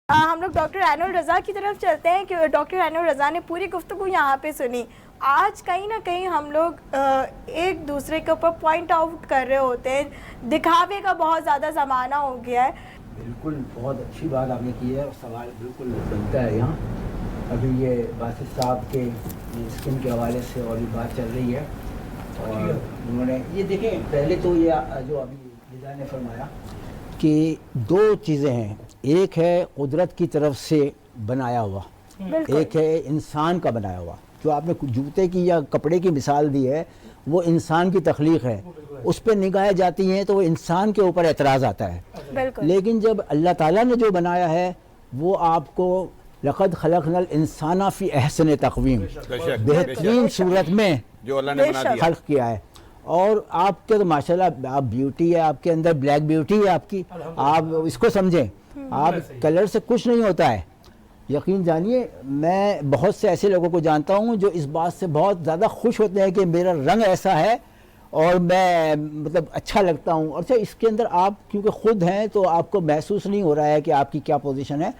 ہم لوگ ڈاکٹر عین الرضا کی طرف چلتے ہیں کہ ڈاکٹر عین الرضا نے پوری گفتگو یہاں پہ سنی. آج کہیں نہ کہیں ہم لوگ ایک دوسرے کے اوپر پوائنٹ آؤٹ کر رہے ہوتے ہیں, دکھاوے کا بہت زیادہ زمانہ ہو گیا ہے. بالکل بہت اچھی بات آپ نے کی ہے اور سوال بالکل بنتا ہے یہاں. ابھی یہ باسط صاحب کے اسکن کے حوالے سے اور یہ بات چل رہی ہے اور انہوں نے یہ دیکھیں پہلے تو یہ جو ابھی رضا نے فرمایا کہ دو چیزیں ہیں, ایک ہے قدرت کی طرف سے بنایا ہوا, ایک ہے انسان کا بنایا ہوا. جو آپ نے جوتے کی یا کپڑے کی مثال دی ہے وہ انسان کی تخلیق ہے, اس پہ نگاہیں جاتی ہیں تو وہ انسان کے اوپر اعتراض آتا ہے. لیکن جب اللہ تعالیٰ نے جو بنایا ہے وہ آپ کو لقد خلقنا الانسان فی احسن تقویم, بہترین صورت میں جو اللہ نے بنا دیا خلق کیا ہے. اور آپ کے تو ماشاءاللہ آپ بیوٹی ہے, آپ کے اندر بلیک بیوٹی ہے آپ کی, آپ اس کو سمجھیں. آپ کلر سے کچھ نہیں ہوتا ہے. یقین جانیے میں بہت سے ایسے لوگوں کو جانتا ہوں جو اس بات سے بہت زیادہ خوش ہوتے ہیں کہ میرا رنگ ایسا ہے اور میں مطلب اچھا لگتا ہوں. اور اس کے اندر آپ کیونکہ خود ہیں تو آپ کو محسوس نہیں ہو رہا ہے کہ آپ کی کیا پوزیشن ہے.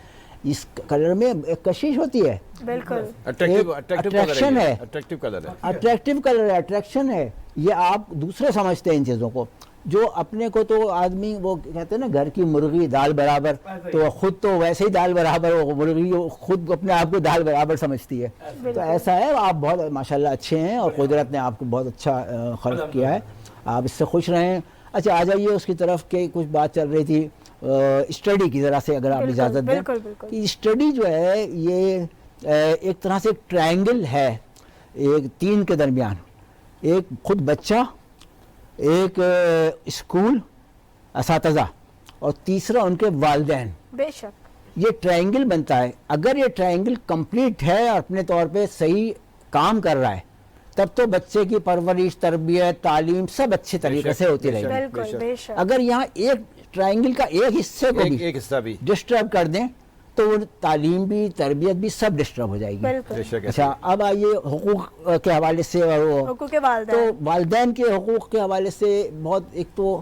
اس کلر میں ایک کشش ہوتی ہے, بالکل اٹریکشن ہے, اٹریکٹیو کلر ہے, اٹریکٹیو کلر ہے, اٹریکشن ہے. یہ آپ دوسرے سمجھتے ہیں ان چیزوں کو, جو اپنے کو تو آدمی وہ کہتے ہیں نا گھر کی مرغی دال برابر, تو خود تو ویسے ہی دال برابر, وہ مرغی خود اپنے آپ کو دال برابر سمجھتی ہے. تو ایسا ہے, آپ بہت ماشاءاللہ اچھے ہیں اور قدرت نے آپ کو بہت اچھا خلق کیا ہے, آپ اس سے خوش رہیں. اچھا آ جائیے اس کی طرف کہ کچھ بات چل رہی تھی اسٹڈی کی, ذرا سے اگر آپ اجازت دیں. کہ اسٹڈی جو ہے یہ ایک طرح سے ٹرائنگل ہے, ایک تین کے درمیان, ایک خود بچہ, ایک اسکول اساتذہ اور تیسرا ان کے والدین. بے شک یہ ٹرائنگل بنتا ہے. اگر یہ ٹرائنگل کمپلیٹ ہے اور اپنے طور پہ صحیح کام کر رہا ہے تب تو بچے کی پرورش, تربیت, تعلیم سب اچھے طریقے سے ہوتی رہے گی. بالکل بے شک. اگر یہاں ایک ٹرائنگل کا ایک حصے کو بھی ایک حصہ بھی ڈسٹرب کر دیں تو تعلیم بھی, تربیت بھی سب ڈسٹرب ہو جائے گی. اچھا اب آئیے حقوق کے حوالے سے, اور حقوق تو والدین کے حقوق کے حوالے سے بہت, ایک تو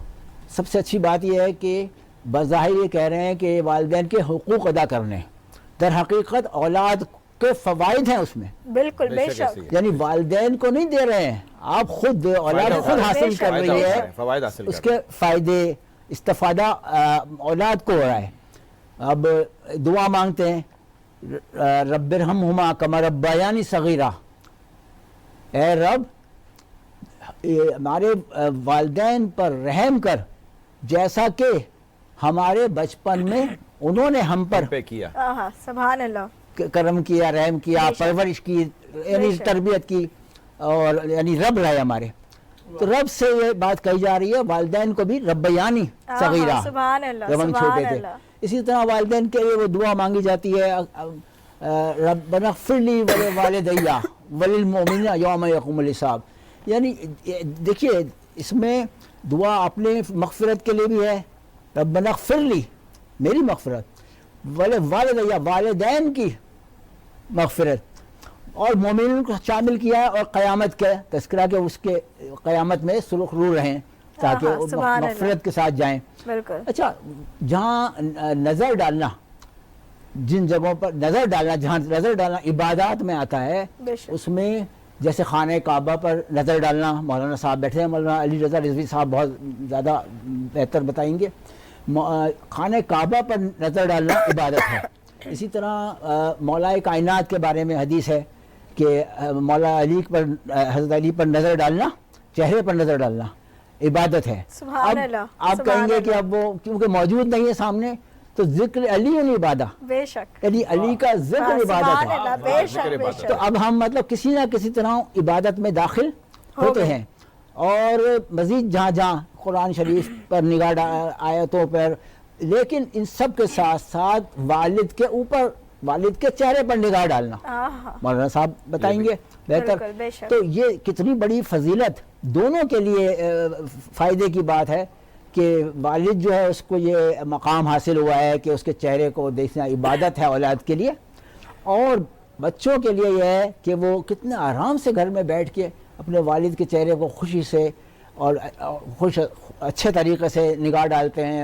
سب سے اچھی بات یہ ہے کہ بظاہر یہ کہہ رہے ہیں کہ والدین کے حقوق ادا کرنے, در حقیقت اولاد کے فوائد ہیں اس میں. بالکل بے شک. یعنی والدین کو نہیں دے رہے ہیں, آپ خود اولاد خود حاصل کر رہی ہے, اس کے فائدے استفادہ اولاد کو ہو رہا ہے. اب دعا مانگتے ہیں رب ارحمہما کما ربیانی صغیرہ, اے رب ہمارے والدین پر رحم کر جیسا کہ ہمارے بچپن میں انہوں نے ہم پر کیا. سبحان اللہ, کرم کیا, رحم کیا, پرورش کی, یعنی تربیت کی, اور یعنی رب رہے ہمارے. تو رب سے یہ بات کہی جا رہی ہے, والدین کو بھی ربیانی صغیرہ جب ہم چھوٹے تھے. اسی طرح والدین کے لیے وہ دعا مانگی جاتی ہے ربنا اغفر لی ولوالدی وللمؤمنین یوم یقوم الحساب. یعنی دیکھیے اس میں دعا اپنے مغفرت کے لیے بھی ہے, ربنا اغفر لی میری مغفرت, ولوالدی والدین کی مغفرت, اور مومنین کو شامل کیا ہے, اور قیامت کا تذکرہ کہ اس کے قیامت میں سرخ رو رہیں تاکہ مغفرت کے ساتھ جائیں. اچھا جہاں نظر ڈالنا, جن جگہوں پر نظر ڈالنا, جہاں نظر ڈالنا عبادات میں آتا ہے, اس میں جیسے خانہ کعبہ پر نظر ڈالنا, مولانا صاحب بیٹھے ہیں, مولانا علی رضا رضوی صاحب بہت زیادہ بہتر بتائیں گے. خانہ کعبہ پر نظر ڈالنا عبادت ہے. اسی طرح مولا کائنات کے بارے میں حدیث ہے کہ مولا علی پر, حضرت علی پر نظر ڈالنا, چہرے پر نظر ڈالنا عبادت ہے. اب آپ کہیں گے کہ اب وہ کیونکہ موجود نہیں ہے سامنے تو ذکر علی عبادت, بے شک, یعنی علی کا ذکر عبادت ہے. تو اب ہم مطلب کسی نہ کسی طرح عبادت میں داخل ہوتے ہیں. اور مزید جہاں جہاں قرآن شریف پر نگاہ آیتوں پر, لیکن ان سب کے ساتھ ساتھ والد کے اوپر, والد کے چہرے پر نگاہ ڈالنا, مولانا صاحب بتائیں گے بہتر. تو یہ کتنی بڑی فضیلت دونوں کے لیے فائدے کی بات ہے کہ والد جو ہے اس کو یہ مقام حاصل ہوا ہے کہ اس کے چہرے کو دیکھنا عبادت ہے اولاد کے لیے, اور بچوں کے لیے یہ ہے کہ وہ کتنے آرام سے گھر میں بیٹھ کے اپنے والد کے چہرے کو خوشی سے اور خوش اچھے طریقے سے نگاہ ڈالتے ہیں